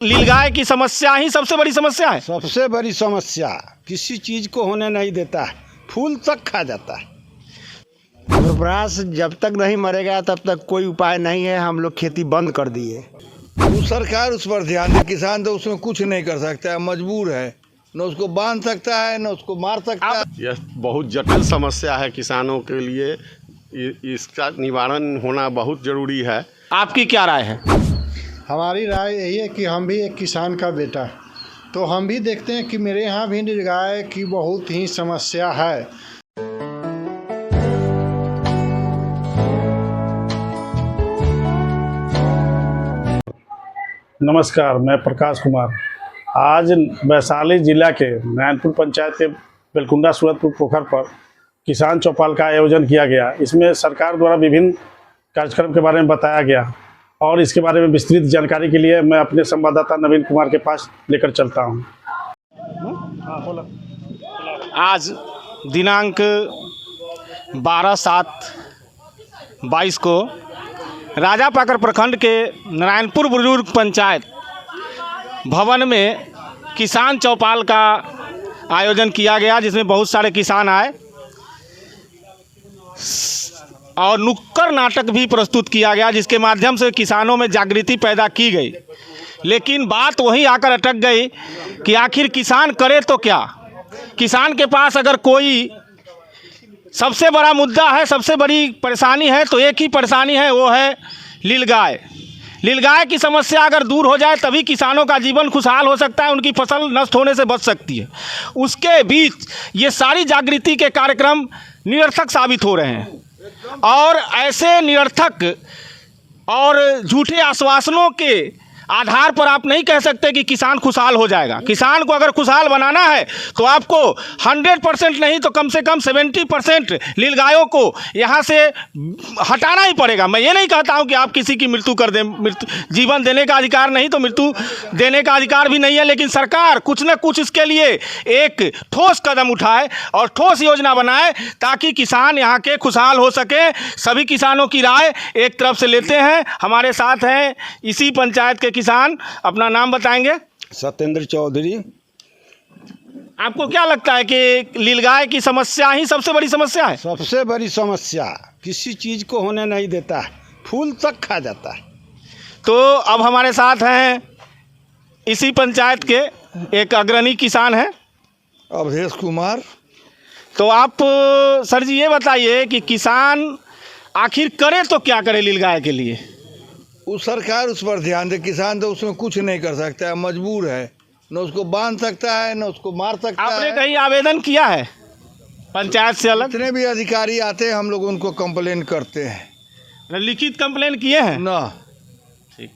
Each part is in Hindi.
नीलगाय की समस्या ही सबसे बड़ी समस्या है। सबसे बड़ी समस्या किसी चीज को होने नहीं देता है, फूल तक खा जाता है। घुरपरास जब तक नहीं मरेगा तब तक कोई उपाय नहीं है। हम लोग खेती बंद कर दिए। वो सरकार उस पर ध्यान दे। किसान तो उसमें कुछ नहीं कर सकता है, मजबूर है, न उसको बांध सकता है न उसको मार सकता है। यह बहुत जटिल समस्या है किसानों के लिए। इसका निवारण होना बहुत ज़रूरी है। आपकी क्या राय है? हमारी राय यही है कि हम भी एक किसान का बेटा, तो हम भी देखते हैं कि मेरे यहाँ भी नीलगाय की बहुत ही समस्या है। नमस्कार, मैं प्रकाश कुमार। आज वैशाली जिला के नारायणपुर पंचायत के बेलकुंडा सूरतपुर पोखर पर किसान चौपाल का आयोजन किया गया। इसमें सरकार द्वारा विभिन्न कार्यक्रम के बारे में बताया गया और इसके बारे में विस्तृत जानकारी के लिए मैं अपने संवाददाता नवीन कुमार के पास लेकर चलता हूं। आज दिनांक 12/7/22 को राजापाकर प्रखंड के नारायणपुर बुजुर्ग पंचायत भवन में किसान चौपाल का आयोजन किया गया, जिसमें बहुत सारे किसान आए और नुक्कड़ नाटक भी प्रस्तुत किया गया, जिसके माध्यम से किसानों में जागृति पैदा की गई। लेकिन बात वहीं आकर अटक गई कि आखिर किसान करे तो क्या। किसान के पास अगर कोई सबसे बड़ा मुद्दा है, सबसे बड़ी परेशानी है, तो एक ही परेशानी है, वो है नीलगाय। नीलगाय की समस्या अगर दूर हो जाए तभी किसानों का जीवन खुशहाल हो सकता है, उनकी फसल नष्ट होने से बच सकती है। उसके बीच ये सारी जागृति के कार्यक्रम निरर्थक साबित हो रहे हैं और ऐसे निरर्थक और झूठे आश्वासनों के आधार पर आप नहीं कह सकते कि किसान खुशहाल हो जाएगा। किसान को अगर खुशहाल बनाना है तो आपको 100% नहीं तो कम से कम 70% नीलगायों को यहाँ से हटाना ही पड़ेगा। मैं ये नहीं कहता हूँ कि आप किसी की मृत्यु कर दें, जीवन देने का अधिकार नहीं तो मृत्यु देने का अधिकार भी नहीं है, लेकिन सरकार कुछ न कुछ इसके लिए एक ठोस कदम उठाए और ठोस योजना बनाए ताकि किसान यहाँ के खुशहाल हो सके। सभी किसानों की राय एक तरफ से लेते हैं। हमारे साथ हैं इसी पंचायत के किसान। अपना नाम बताएंगे? सत्येंद्र चौधरी। आपको क्या लगता है कि नीलगाय की समस्या ही सबसे बड़ी समस्या है? सबसे बड़ी समस्या किसी चीज को होने नहीं देता है, फूल तक खा जाता है। तो अब हमारे साथ हैं इसी पंचायत के एक अग्रणी किसान हैं, अवधेश कुमार। तो आप सर जी ये बताइए कि किसान आखिर करे तो क्या करे नीलगाय के लिए? वो सरकार उस पर ध्यान दे। किसान तो उसमें कुछ नहीं कर सकता है, मजबूर है, न उसको बांध सकता है न उसको मार सकता है। आपने कहीं आवेदन किया है पंचायत से अलग? जितने भी अधिकारी आते हैं हम लोग उनको कंप्लेन करते हैं। लिखित कंप्लेन किए हैं ना। ठीक।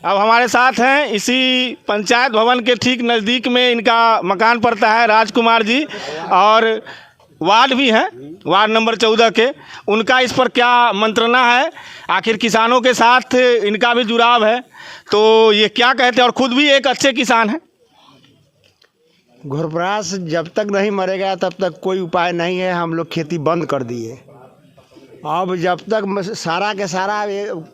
अब हमारे साथ हैं इसी पंचायत भवन के ठीक नज़दीक में इनका मकान पड़ता है, राजकुमार जी, और वार्ड भी हैं, वार्ड नंबर 14 के। उनका इस पर क्या मंत्रणा है? आखिर किसानों के साथ इनका भी जुड़ाव है, तो ये क्या कहते हैं, और खुद भी एक अच्छे किसान हैं। घुरपरास जब तक नहीं मरेगा तब तक कोई उपाय नहीं है। हम लोग खेती बंद कर दिए। अब जब तक सारा के सारा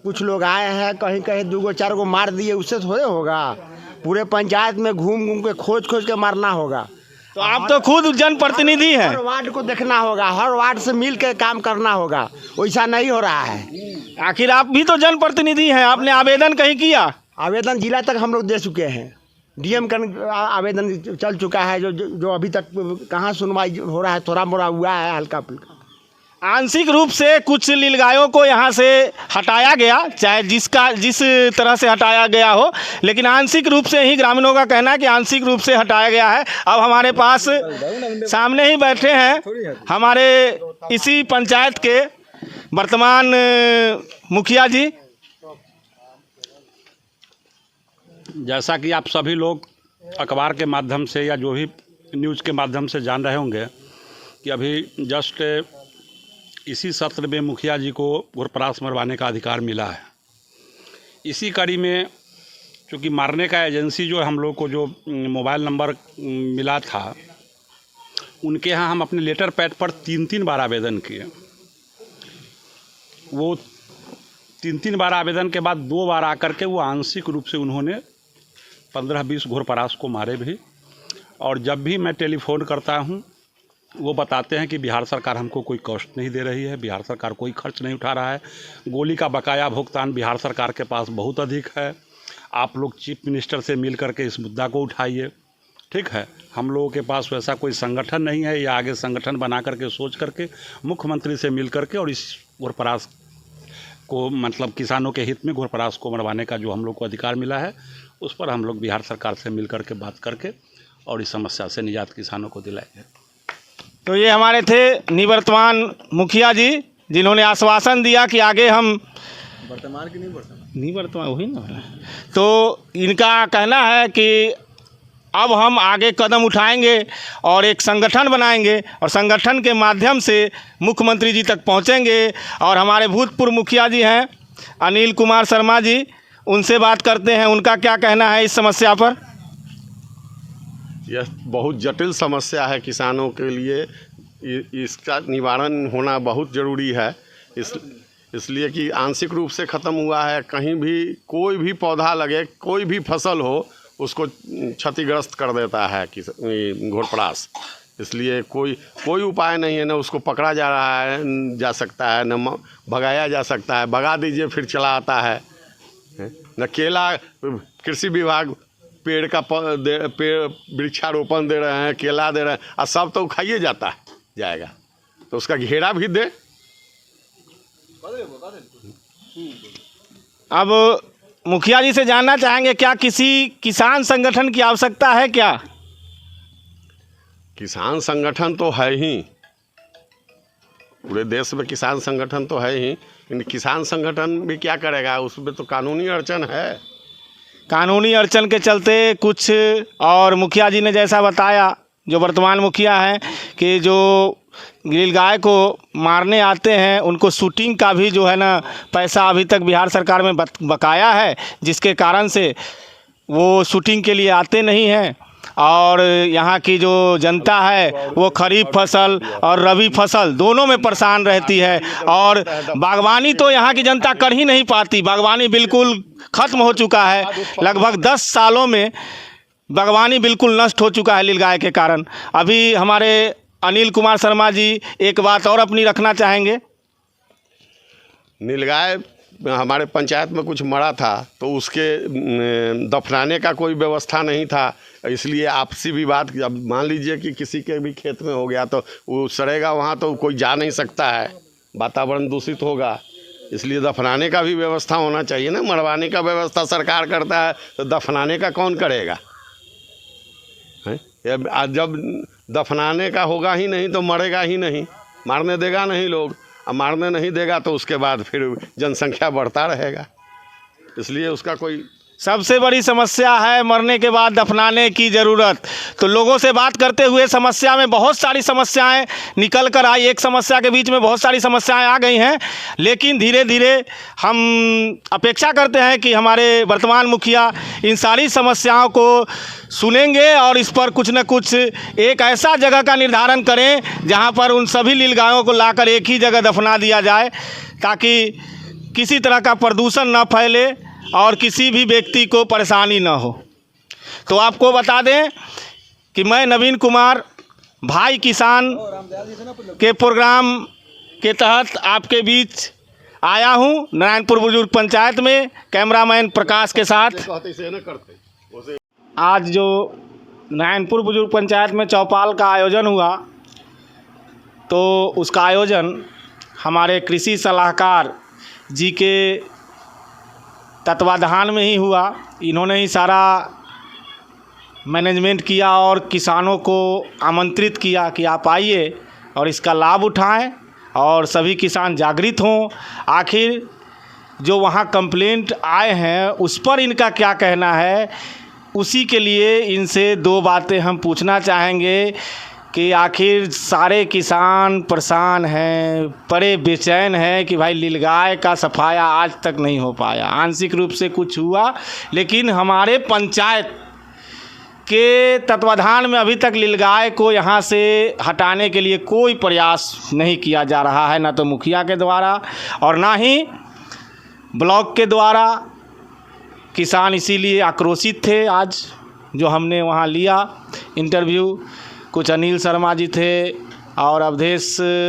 कुछ लोग आए हैं, कहीं कहीं 2-4 को मार दिए, उससे थोड़े होगा। पूरे पंचायत में घूम घूम के खोज खोज के मारना होगा। तो आप तो खुद जनप्रतिनिधि हैं। हर वार्ड को देखना होगा, हर वार्ड से मिल के काम करना होगा। वैसा नहीं हो रहा है। आखिर आप भी तो जनप्रतिनिधि हैं, आपने आवेदन कहीं किया? आवेदन जिला तक हम लोग दे चुके हैं। डीएम का आवेदन चल चुका है, जो अभी तक कहाँ सुनवाई हो रहा है, थोड़ा मोड़ा हुआ है, हल्का फुल्का। आंशिक रूप से कुछ नीलगायों को यहाँ से हटाया गया, चाहे जिस तरह से हटाया गया हो, लेकिन आंशिक रूप से ही ग्रामीणों का कहना है कि आंशिक रूप से हटाया गया है। अब हमारे पास सामने ही बैठे हैं हमारे इसी पंचायत के वर्तमान मुखिया जी। जैसा कि आप सभी लोग अखबार के माध्यम से या जो भी न्यूज़ के माध्यम से जान रहे होंगे कि अभी जस्ट इसी सत्र में मुखिया जी को घुरपरास मरवाने का अधिकार मिला है। इसी कड़ी में चूँकि मारने का एजेंसी जो हम लोग को जो मोबाइल नंबर मिला था, उनके यहाँ हम अपने लेटर पैड पर 3 बार आवेदन किए। वो 3 बार आवेदन के बाद 2 बार आकर के वो आंशिक रूप से उन्होंने 15-20 घुरपरास को मारे भी। और जब भी मैं टेलीफोन करता हूँ वो बताते हैं कि बिहार सरकार हमको कोई कॉस्ट नहीं दे रही है, बिहार सरकार कोई खर्च नहीं उठा रहा है, गोली का बकाया भुगतान बिहार सरकार के पास बहुत अधिक है, आप लोग चीफ मिनिस्टर से मिल करके इस मुद्दा को उठाइए। ठीक है, हम लोगों के पास वैसा कोई संगठन नहीं है या आगे संगठन बना करके सोच करके मुख्यमंत्री से मिल करके और इस घुरपरास को मतलब किसानों के हित में घुरपरास को मरवाने का जो हम लोग को अधिकार मिला है उस पर हम लोग बिहार सरकार से मिल करके बात करके और इस समस्या से निजात किसानों को दिलाएंगे। तो ये हमारे थे निवर्तमान मुखिया जी, जिन्होंने आश्वासन दिया कि आगे हम निवर्तमान वही ना, तो इनका कहना है कि अब हम आगे कदम उठाएंगे और एक संगठन बनाएंगे और संगठन के माध्यम से मुख्यमंत्री जी तक पहुंचेंगे। और हमारे भूतपूर्व मुखिया जी हैं अनिल कुमार शर्मा जी, उनसे बात करते हैं, उनका क्या कहना है इस समस्या पर। यह बहुत जटिल समस्या है किसानों के लिए, इसका निवारण होना बहुत ज़रूरी है। इसलिए कि आंशिक रूप से ख़त्म हुआ है। कहीं भी कोई भी पौधा लगे, कोई भी फसल हो, उसको क्षतिग्रस्त कर देता है घुरपरास। इसलिए कोई उपाय नहीं है, न उसको पकड़ा जा सकता है, न भगाया जा सकता है। भगा दीजिए फिर चला आता है। न केला, कृषि विभाग पेड़ वृक्षारोपण दे रहे हैं, केला दे रहे हैं, और सब तो खाइए जाएगा, तो उसका घेरा भी दे। अब मुखिया जी से जानना चाहेंगे, क्या किसी किसान संगठन की आवश्यकता है क्या? किसान संगठन तो है ही, पूरे देश में किसान संगठन तो है ही, लेकिन किसान संगठन भी क्या करेगा, उसमें तो कानूनी अड़चन है। कानूनी अड़चन के चलते कुछ, और मुखिया जी ने जैसा बताया, जो वर्तमान मुखिया हैं, कि जो नीलगाय को मारने आते हैं उनको शूटिंग का भी जो है ना पैसा अभी तक बिहार सरकार में बकाया है, जिसके कारण से वो शूटिंग के लिए आते नहीं हैं। और यहाँ की जो जनता है वो खरीफ फसल और रबी फसल दोनों में परेशान रहती है। और बागवानी तो यहाँ की जनता कर ही नहीं पाती, बागवानी बिल्कुल ख़त्म हो चुका है। लगभग 10 सालों में बागवानी बिल्कुल नष्ट हो चुका है नीलगाय के कारण। अभी हमारे अनिल कुमार शर्मा जी एक बात और अपनी रखना चाहेंगे। नीलगाय हमारे पंचायत में कुछ मरा था तो उसके दफनाने का कोई व्यवस्था नहीं था, इसलिए आपसी विवाद, अब मान लीजिए कि किसी के भी खेत में हो गया तो वो सड़ेगा, वहाँ तो कोई जा नहीं सकता है, वातावरण दूषित होगा, इसलिए दफनाने का भी व्यवस्था होना चाहिए ना। मरवाने का व्यवस्था सरकार करता है तो दफनाने का कौन करेगा? जब दफनाने का होगा ही नहीं तो मरेगा ही नहीं, मारने देगा नहीं लोग, अब मारने नहीं देगा तो उसके बाद फिर जनसंख्या बढ़ता रहेगा, इसलिए उसका कोई। सबसे बड़ी समस्या है मरने के बाद दफनाने की ज़रूरत। तो लोगों से बात करते हुए समस्या में बहुत सारी समस्याएं निकल कर आई, एक समस्या के बीच में बहुत सारी समस्याएं आ गई हैं, लेकिन धीरे धीरे हम अपेक्षा करते हैं कि हमारे वर्तमान मुखिया इन सारी समस्याओं को सुनेंगे और इस पर कुछ न कुछ एक ऐसा जगह का निर्धारण करें जहां पर उन सभी नीलगायों को लाकर एक ही जगह दफना दिया जाए, ताकि किसी तरह का प्रदूषण न फैले और किसी भी व्यक्ति को परेशानी न हो। तो आपको बता दें कि मैं नवीन कुमार भाई किसान के प्रोग्राम के तहत आपके बीच आया हूं, नारायणपुर बुजुर्ग पंचायत में कैमरामैन प्रकाश के साथ। आज जो नारायणपुर बुजुर्ग पंचायत में चौपाल का आयोजन हुआ, तो उसका आयोजन हमारे कृषि सलाहकार जी के तत्वाधान में ही हुआ। इन्होंने ही सारा मैनेजमेंट किया और किसानों को आमंत्रित किया कि आप आइए और इसका लाभ उठाएं और सभी किसान जागृत हों। आखिर जो वहाँ कंप्लेंट आए हैं उस पर इनका क्या कहना है, उसी के लिए इनसे 2 बातें हम पूछना चाहेंगे कि आखिर सारे किसान परेशान हैं, बड़े बेचैन हैं कि भाई नीलगाय का सफाया आज तक नहीं हो पाया। आंशिक रूप से कुछ हुआ, लेकिन हमारे पंचायत के तत्वाधान में अभी तक नीलगाय को यहाँ से हटाने के लिए कोई प्रयास नहीं किया जा रहा है, ना तो मुखिया के द्वारा और ना ही ब्लॉक के द्वारा किसान इसीलिए आक्रोशित थे आज जो हमने वहाँ लिया इंटरव्यू। कुछ अनिल शर्मा जी थे और अवधेश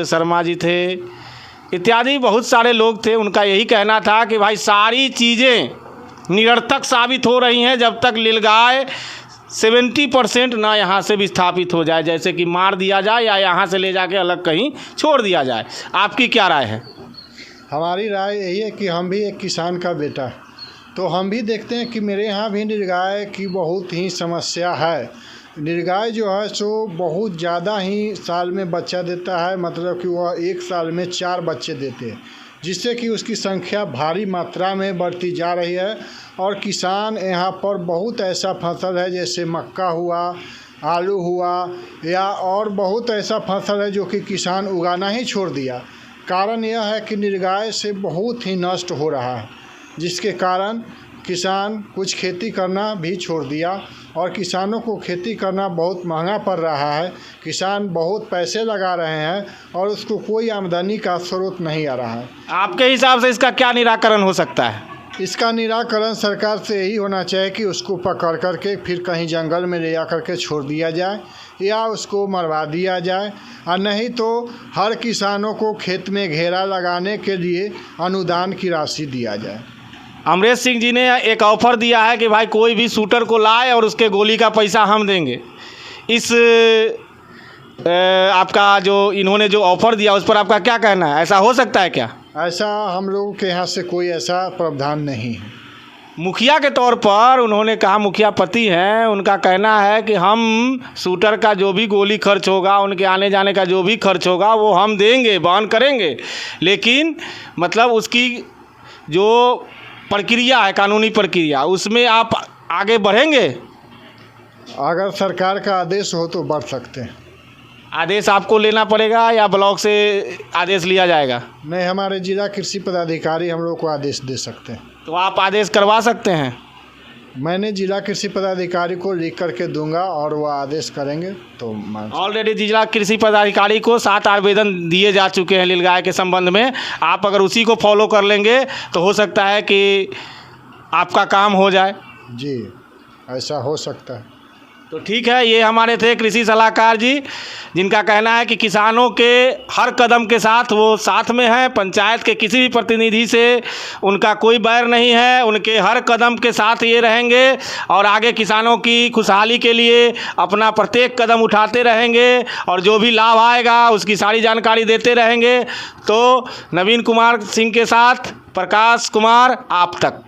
शर्मा जी थे, इत्यादि बहुत सारे लोग थे। उनका यही कहना था कि भाई सारी चीज़ें निरर्थक साबित हो रही हैं जब तक नीलगाय 70% ना यहाँ से विस्थापित हो जाए, जैसे कि मार दिया जाए या यहाँ से ले जाके अलग कहीं छोड़ दिया जाए। आपकी क्या राय है? हमारी राय यही है कि हम भी एक किसान का बेटा, तो हम भी देखते हैं कि मेरे यहाँ भी नीलगाय की बहुत ही समस्या है। नीलगाय जो है सो बहुत ज़्यादा ही साल में बच्चा देता है, मतलब कि वह एक साल में 4 बच्चे देते हैं, जिससे कि उसकी संख्या भारी मात्रा में बढ़ती जा रही है। और किसान यहाँ पर बहुत ऐसा फसल है जैसे मक्का हुआ, आलू हुआ या और बहुत ऐसा फसल है जो कि किसान उगाना ही छोड़ दिया। कारण यह है कि नीलगाय से बहुत ही नष्ट हो रहा है, जिसके कारण किसान कुछ खेती करना भी छोड़ दिया और किसानों को खेती करना बहुत महंगा पड़ रहा है। किसान बहुत पैसे लगा रहे हैं और उसको कोई आमदनी का स्रोत नहीं आ रहा है। आपके हिसाब से इसका क्या निराकरण हो सकता है? इसका निराकरण सरकार से यही होना चाहिए कि उसको पकड़ करके फिर कहीं जंगल में ले जा करके छोड़ दिया जाए या उसको मरवा दिया जाए, और नहीं तो हर किसानों को खेत में घेरा लगाने के लिए अनुदान की राशि दिया जाए। अमरेश सिंह जी ने एक ऑफ़र दिया है कि भाई कोई भी शूटर को लाए और उसके गोली का पैसा हम देंगे। इस आपका जो इन्होंने जो ऑफ़र दिया उस पर आपका क्या कहना है? ऐसा हो सकता है क्या? ऐसा हम लोगों के यहाँ से कोई ऐसा प्रावधान नहीं है। मुखिया के तौर पर उन्होंने कहा, मुखिया पति हैं, उनका कहना है कि हम शूटर का जो भी गोली खर्च होगा, उनके आने जाने का जो भी खर्च होगा वो हम देंगे, वहन करेंगे, लेकिन मतलब उसकी जो प्रक्रिया है, कानूनी प्रक्रिया, उसमें आप आगे बढ़ेंगे? अगर सरकार का आदेश हो तो बढ़ सकते हैं। आदेश आपको लेना पड़ेगा या ब्लॉक से आदेश लिया जाएगा? नहीं, हमारे जिला कृषि पदाधिकारी हम लोग को आदेश दे सकते हैं। तो आप आदेश करवा सकते हैं? मैंने जिला कृषि पदाधिकारी को लिख करके दूंगा और वह आदेश करेंगे तो ऑलरेडी जिला कृषि पदाधिकारी को 7 आवेदन दिए जा चुके हैं नीलगाय के संबंध में। आप अगर उसी को फॉलो कर लेंगे तो हो सकता है कि आपका काम हो जाए। जी, ऐसा हो सकता है। तो ठीक है, ये हमारे थे कृषि सलाहकार जी, जिनका कहना है कि किसानों के हर कदम के साथ वो साथ में हैं। पंचायत के किसी भी प्रतिनिधि से उनका कोई बैर नहीं है, उनके हर कदम के साथ ये रहेंगे और आगे किसानों की खुशहाली के लिए अपना प्रत्येक कदम उठाते रहेंगे और जो भी लाभ आएगा उसकी सारी जानकारी देते रहेंगे। तो नवीन कुमार सिंह के साथ प्रकाश कुमार, आप तक।